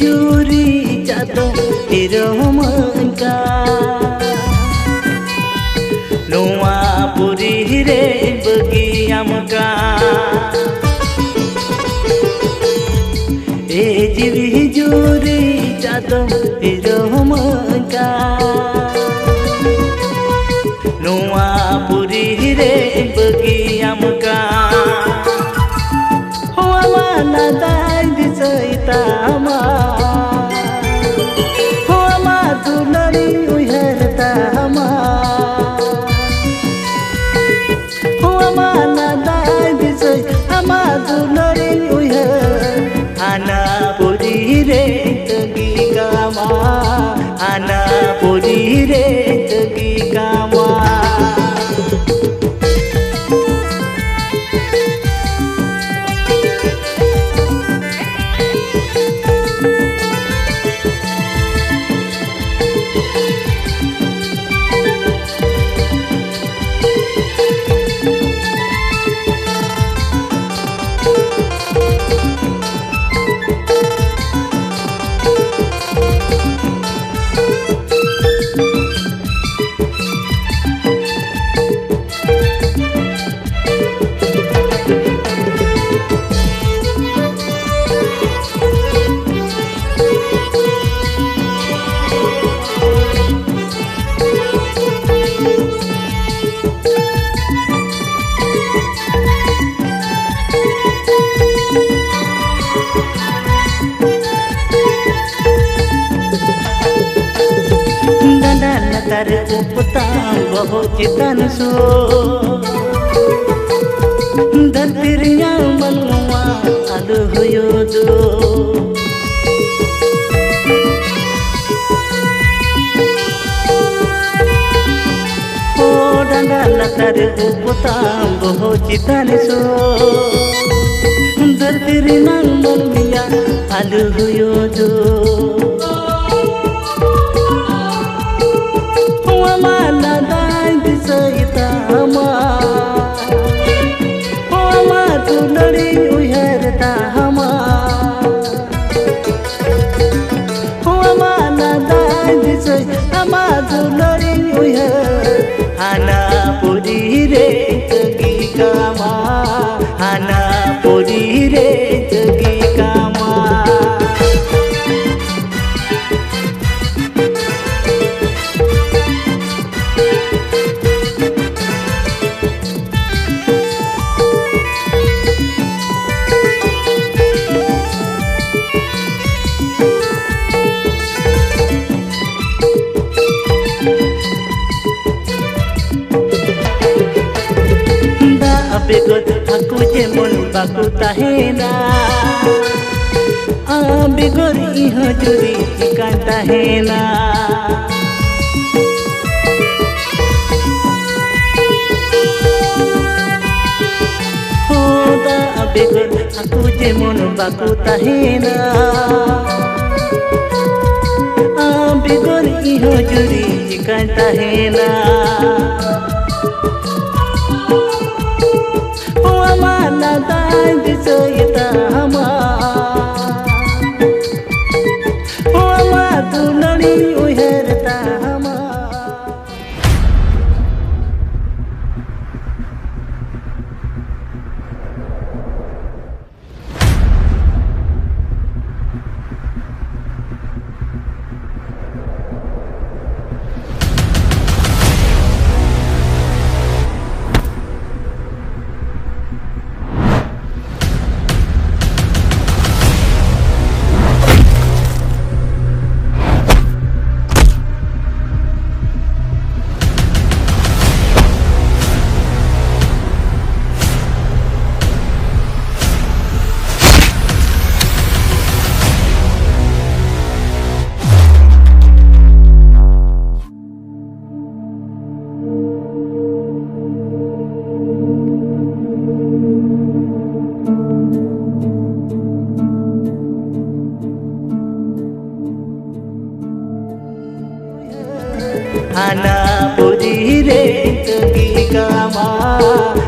Juri jatuh di romanka Nuwa puri re bagi amka Jiwi juri jatuh di romanka Nuwa puri re bagi amka Hoa nadai di saitama Hoa dunari uhertama Hoa nadai di saitama dunari uher Ana puri re tegi kama Ana puri re tegi kama Tar uptam bahu citan so Dartirnya manwa aduh yudu Oh dandana tar uptam bahu citan so Dartirnya manwa aduh yudu Mana dai di saitama Hoa dunari uhertama Hoa mana dai di saitama dunari uher Ana puri re tegi kama Ana puri re tegi kama Abegor aku jemon baku tahena Abegor iho juri ikan tahena Hoda abegor aku jemon baku tahena Abegor iho juri ikan tahena Mana dai di saitama Hoa dunari uhertama anak puri re tegi kama,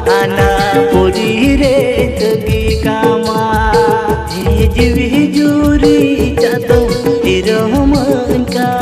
anak puri re tegi kama. Jiwi juri jatuh di roman ka.